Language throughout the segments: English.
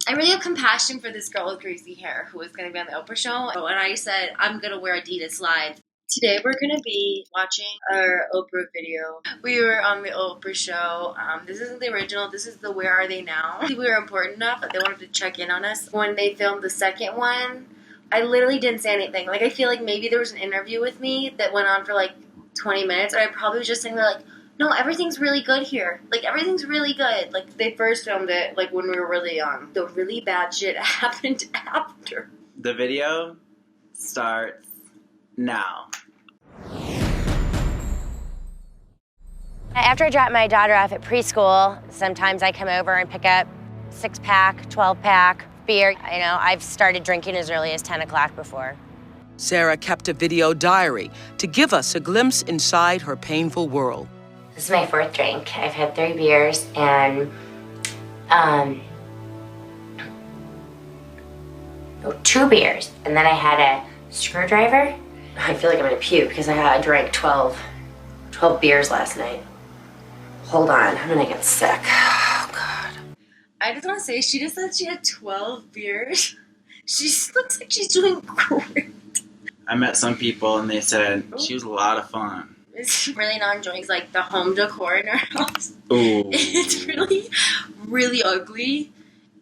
I really have compassion for this girl with crazy hair who was going to be on the Oprah show. And I said, I'm going to wear Adidas slides. Today we're going to be watching our Oprah video. We were on the Oprah show. This isn't the original. This is the Where Are They Now? We were important enough that they wanted to check in on us. When they filmed the second one, I literally didn't say anything. Like, I feel like maybe there was an interview with me that went on for like 20 minutes. And I probably was just sitting there like, no, everything's really good here. Like, everything's really good. Like, they first filmed it, like, when we were really young. The really bad shit happened after. The video starts now. After I drop my daughter off at preschool, sometimes I come over and pick up 6-pack, 12-pack beer. You know, I've started drinking as early as 10 o'clock before. Sarah kept a video diary to give us a glimpse inside her painful world. This is my fourth drink. I've had 3 beers and, 2 beers. And then I had a screwdriver. I feel like I'm gonna puke because I drank 12 beers last night. Hold on, I'm gonna get sick. Oh, God. I just want to say, she just said she had 12 beers. She just looks like she's doing great. I met some people and they said she was a lot of fun. It's really not enjoying like the home decor in our house. Ooh. It's really, really ugly.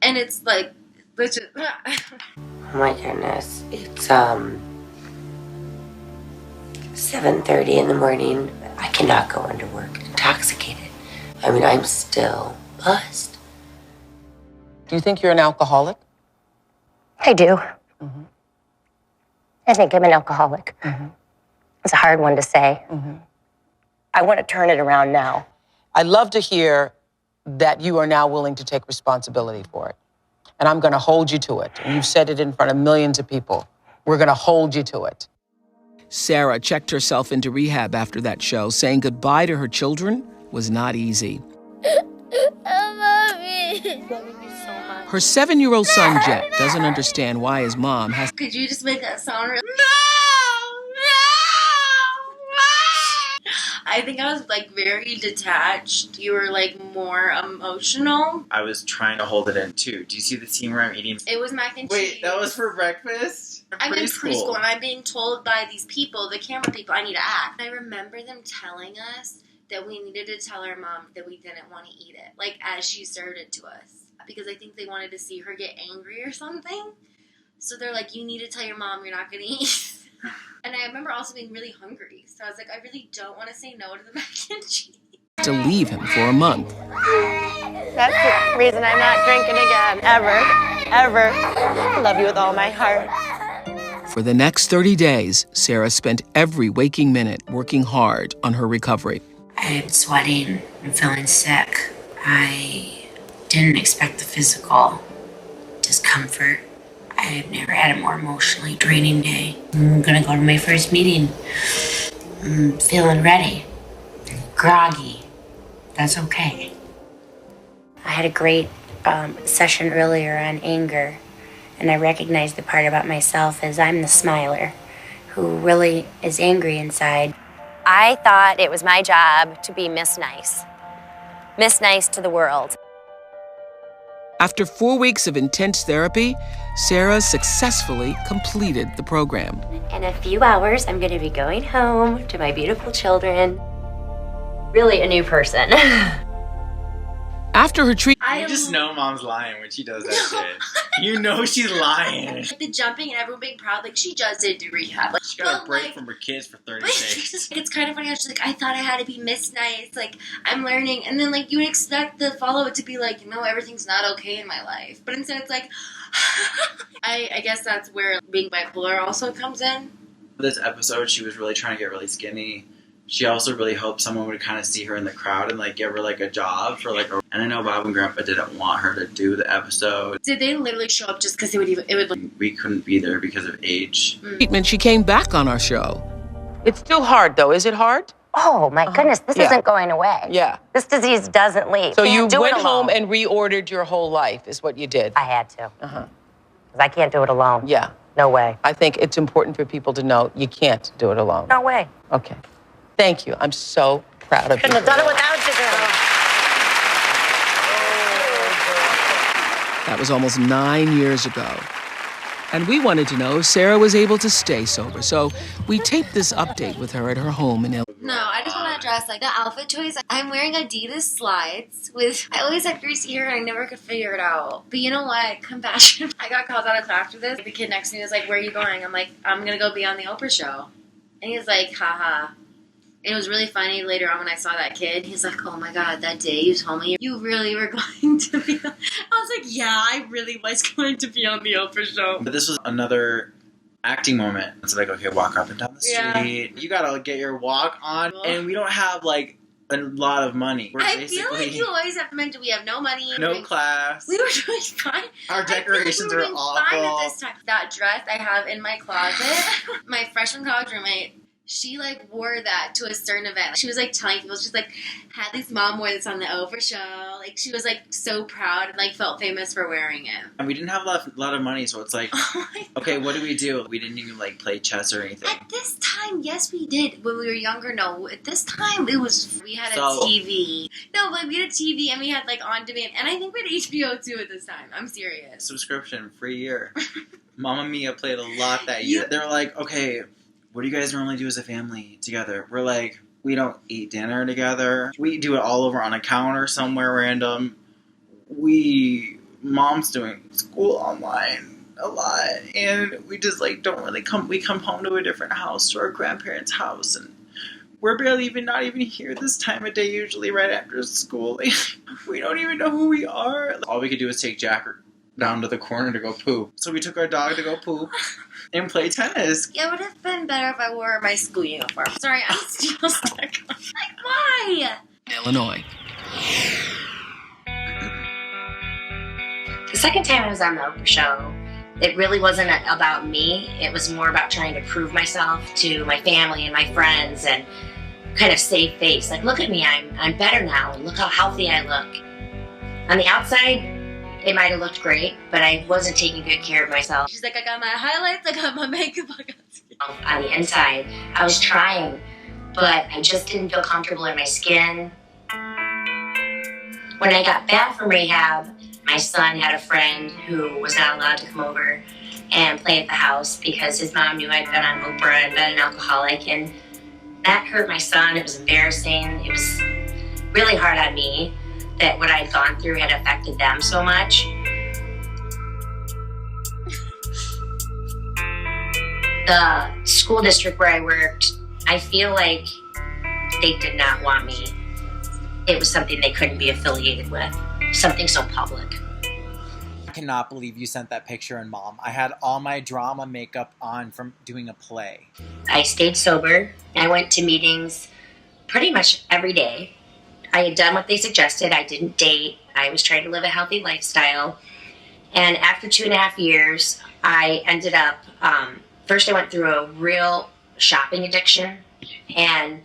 And it's like, legit. Oh my goodness. It's 7:30 in the morning. I cannot go into work intoxicated. I mean, I'm still buzzed. Do you think you're an alcoholic? I do. Mm-hmm. I think I'm an alcoholic. Mm-hmm. It's a hard one to say. Mm-hmm. I want to turn it around now. I love to hear that you are now willing to take responsibility for it. And I'm going to hold you to it. And you've said it in front of millions of people. We're going to hold you to it. Sarah checked herself into rehab after that show, saying goodbye to her children was not easy. I love you. Love you so much. Her 7-year-old son, Jet, doesn't understand why his mom has... Could you just make that sound real? No! I think I was like very detached. You were like more emotional. I was trying to hold it in too. Do you see the scene where I'm eating? It was mac and cheese. Wait, that was for breakfast? I'm in preschool and I'm being told by these people, the camera people, I need to act. I remember them telling us that we needed to tell our mom that we didn't want to eat it, like as she served it to us. Because I think they wanted to see her get angry or something. So they're like, you need to tell your mom you're not going to eat. And I remember also being really hungry. So I was like, I really don't want to say no to the mac and cheese. To leave him for a month. That's the reason I'm not drinking again. Ever. I love you with all my heart. For the next 30 days, Sarah spent every waking minute working hard on her recovery. I'm sweating. I'm feeling sick. I didn't expect the physical discomfort. I've never had a more emotionally draining day. I'm gonna go to my first meeting. I'm feeling ready. Groggy. That's okay. I had a great session earlier on anger, and I recognized the part about myself as I'm the smiler who really is angry inside. I thought it was my job to be Miss Nice. Miss Nice to the world. After 4 weeks of intense therapy, Sarah successfully completed the program. In a few hours, I'm going to be going home to my beautiful children. Really a new person. After her treatment... You just know mom's lying when she does that shit. You know she's lying. Like the jumping and everyone being proud, like she just did do rehab. Like, She got a break from her kids for 30 days. It's kind of funny how she's like, I thought I had to be Miss Nice, like I'm learning, and then like you would expect the follow-up to be like, no, everything's not okay in my life, but instead it's like, I guess that's where being bipolar also comes in. This episode, she was really trying to get really skinny. She also really hoped someone would kind of see her in the crowd and like give her like a job for like. And I know Bob and Grandpa didn't want her to do the episode. Did they literally show up just because it would? We couldn't be there because of age. Treatment, she came back on our show. It's still hard, though. Is it hard? Oh, my goodness. This isn't going away. Yeah. This disease doesn't leave. So you went home and reordered your whole life, is what you did. I had to. Because I can't do it alone. Yeah. No way. I think it's important for people to know you can't do it alone. No way. Okay. Thank you. I'm so proud of you. Couldn't have done it without you, girl. That was almost 9 years ago. And we wanted to know if Sarah was able to stay sober, so we taped this update with her at her home in Illinois. No, I just want to address like the outfit choice. I'm wearing Adidas slides with. I always had greasy hair and I never could figure it out. But you know what? Compassion. I got called out of class for this. The kid next to me was like, "Where are you going?" I'm like, "I'm gonna go be on the Oprah show." And he's like, "Haha." It was really funny later on when I saw that kid. He's like, "Oh my god, that day you told me you really were going to be on." I was like, "Yeah, I really was going to be on the Oprah show." But this was another acting moment. It's like, okay, walk up and down the street. Yeah. You gotta get your walk on. And we don't have like a lot of money. We're I feel like you always have to mention we have no money. No class. We were doing fine. Our decorations we were are doing awful. fine at this time. That dress I have in my closet, my freshman college roommate, she like wore that to a certain event. She was like telling people, she's like, had this mom wear this on the Oprah show. Like she was like so proud and like felt famous for wearing it. And we didn't have a lot of money, so it's like, Oh my okay, God. what do we do? We didn't even like play chess or anything. At this time, yes, we did. When we were younger, no. At this time, we had a So- TV. No, but we had a TV and we had like on demand. And I think we had HBO too at this time. I'm serious. Subscription, free year. Mamma Mia played a lot that year. They were like, okay, what do you guys normally do as a family together? We're like, we don't eat dinner together. We do it all over on a counter somewhere random. Mom's doing school online a lot, and we just like don't really come. We come home to a different house, to our grandparents' house, and we're barely not even here this time of day. Usually, right after school, like, we don't even know who we are. All we could do is take Jack down to the corner to go poop. So we took our dog to go poop and play tennis. Yeah, it would have been better if I wore my school uniform. Sorry, I'm still stuck. Like, why? Illinois. The second time I was on the Oprah show, it really wasn't about me. It was more about trying to prove myself to my family and my friends and kind of save face. Like, look at me, I'm better now, and look how healthy I look. On the outside, it might have looked great, but I wasn't taking good care of myself. She's like, I got my highlights, I got my makeup, I got... On the inside, I was trying, but I just didn't feel comfortable in my skin. When I got back from rehab, my son had a friend who was not allowed to come over and play at the house because his mom knew I'd been on Oprah and been an alcoholic, and that hurt my son. It was embarrassing. It was really hard on me that what I'd gone through had affected them so much. The school district where I worked, I feel like they did not want me. It was something they couldn't be affiliated with, something so public. I cannot believe you sent that picture in, Mom. I had all my drama makeup on from doing a play. I stayed sober. I went to meetings pretty much every day. I had done what they suggested. I didn't date. I was trying to live a healthy lifestyle. And after 2.5 years, I ended up, first I went through a real shopping addiction and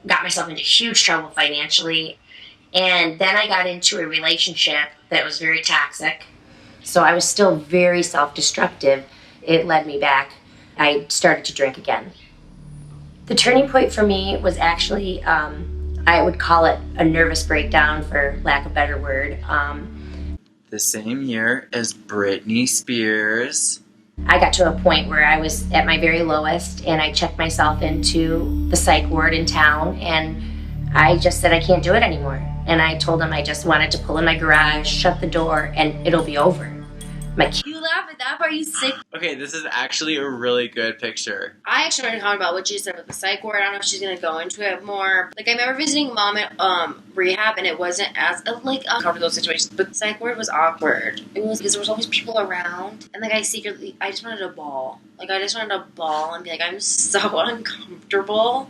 got myself into huge trouble financially. And then I got into a relationship that was very toxic. So I was still very self-destructive. It led me back. I started to drink again. The turning point for me was actually, I would call it a nervous breakdown, for lack of a better word. The same year as Britney Spears. I got to a point where I was at my very lowest, and I checked myself into the psych ward in town, and I just said I can't do it anymore. And I told them I just wanted to pull in my garage, shut the door, and it'll be over. You laugh at that part, you sick. Okay, this is actually a really good picture. I actually wanted to comment about what you said with the psych ward. I don't know if she's going to go into it more. Like, I remember visiting mom at rehab, and it wasn't as, covered those situations. But the psych ward was awkward. It was because there was always people around. And, like, I just wanted to bawl. Like, I just wanted to bawl and be like, I'm so uncomfortable.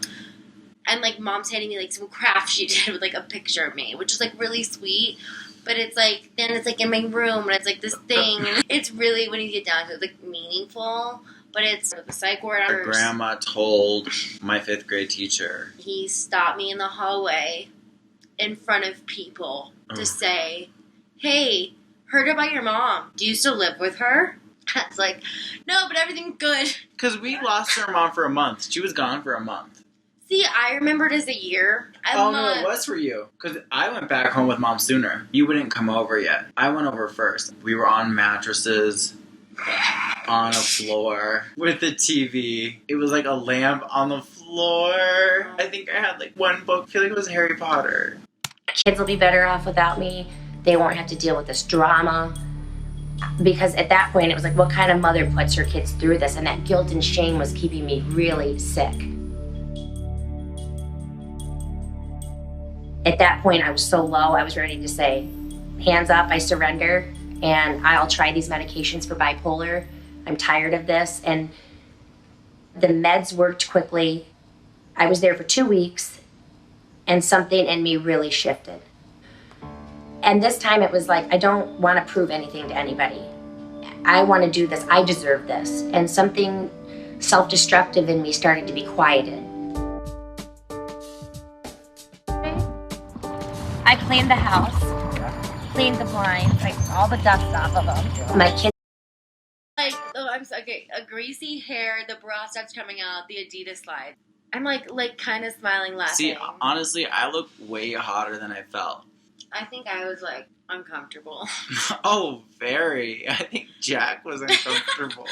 And, like, mom's handing me, like, some craft she did with, like, a picture of me, which is, like, really sweet. But it's, like, then it's, like, in my room, and it's, like, this thing. It's really, when you get down to it, like, meaningful. But it's the psych ward. Our grandma told my 5th grade teacher. He stopped me in the hallway in front of people to say, hey, heard about your mom. Do you still live with her? I was like, no, but everything's good. Because we lost our mom for a month. She was gone for a month. See, I remembered as a year. No, it was for you. Because I went back home with Mom sooner. You wouldn't come over yet. I went over first. We were on mattresses, on a floor, with the TV. It was like a lamp on the floor. I think I had like one book. I feel like it was Harry Potter. Kids will be better off without me. They won't have to deal with this drama. Because at that point, it was like, what kind of mother puts her kids through this? And that guilt and shame was keeping me really sick. At that point, I was so low, I was ready to say, hands up, I surrender, and I'll try these medications for bipolar. I'm tired of this. And the meds worked quickly. I was there for 2 weeks, and something in me really shifted. And this time it was like, I don't want to prove anything to anybody. I want to do this. I deserve this. And something self-destructive in me started to be quieted. I cleaned the house, cleaned the blinds, like all the dust off of them. My kids. Like, oh, I'm sorry, okay, a greasy hair, the bra starts coming out, the Adidas slide. I'm like kind of smiling, laughing. See, honestly, I look way hotter than I felt. I think I was like uncomfortable. Oh, very. I think Jack was uncomfortable.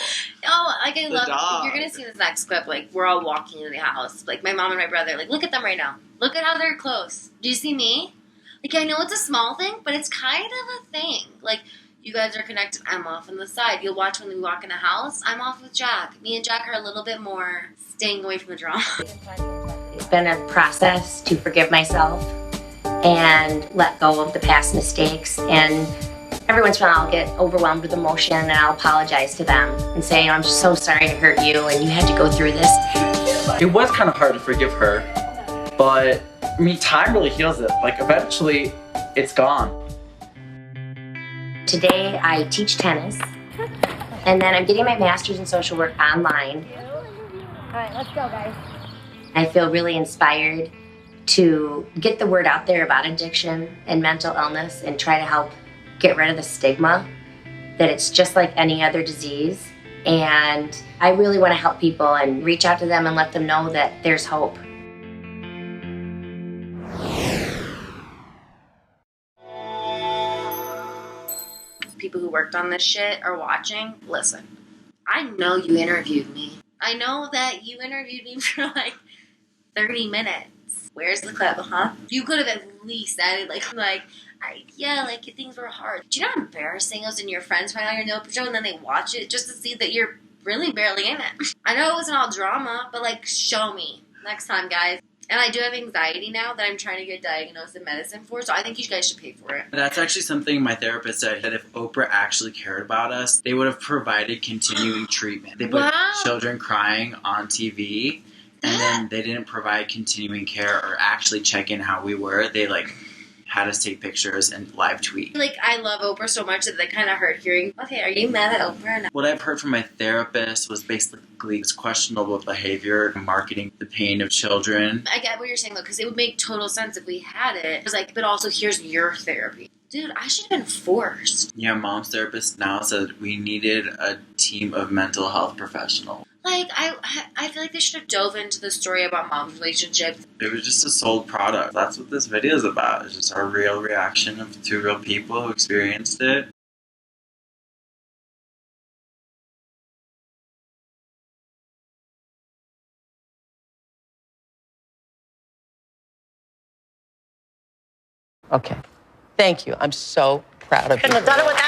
Oh, like I love. dog. You're gonna see this next clip. Like we're all walking into the house. Like my mom and my brother. Like look at them right now. Look at how they're close. Do you see me? Like I know it's a small thing, but it's kind of a thing. Like you guys are connected. I'm off on the side. You'll watch when we walk in the house. I'm off with Jack. Me and Jack are a little bit more staying away from the drama. It's been a process to forgive myself and let go of the past mistakes. And every once in a while I'll get overwhelmed with emotion and I'll apologize to them and say, I'm just so sorry to hurt you and you had to go through this. It was kind of hard to forgive her, but I mean, time really heals it. Like eventually it's gone. Today I teach tennis and then I'm getting my master's in social work online. All right, let's go, guys. I feel really inspired to get the word out there about addiction and mental illness and try to help get rid of the stigma that it's just like any other disease. And I really want to help people and reach out to them and let them know that there's hope. People who worked on this shit are watching. Listen, I know you interviewed me. I know that you interviewed me for like 30 minutes. Where's the clip, huh? You could have at least added like things were hard. Do you know how embarrassing it was when your friends find out you're in the Oprah show and then they watch it just to see that you're really barely in it? I know it wasn't all drama, but like show me next time, guys. And I do have anxiety now that I'm trying to get diagnosed in medicine for, so I think you guys should pay for it. That's actually something my therapist said, that if Oprah actually cared about us, they would have provided continuing treatment. They put children crying on TV, and then they didn't provide continuing care or actually check in how we were. They had us take pictures and live tweet. Like, I love Oprah so much that they kind of hurt hearing, okay, are you mad at Oprah? What I've heard from my therapist was basically it's questionable behavior, marketing the pain of children. I get what you're saying, though, because it would make total sense if we had it. It was like, but also, here's your therapy. Dude, I should have been forced. Yeah, Mom's therapist now said we needed a team of mental health professionals. Like, I feel like they should have dove into the story about Mom's relationships. It was just a sold product. That's what this video is about. It's just our real reaction to real people who experienced it. Okay. Thank you. I'm so proud of you. Couldn't have done it without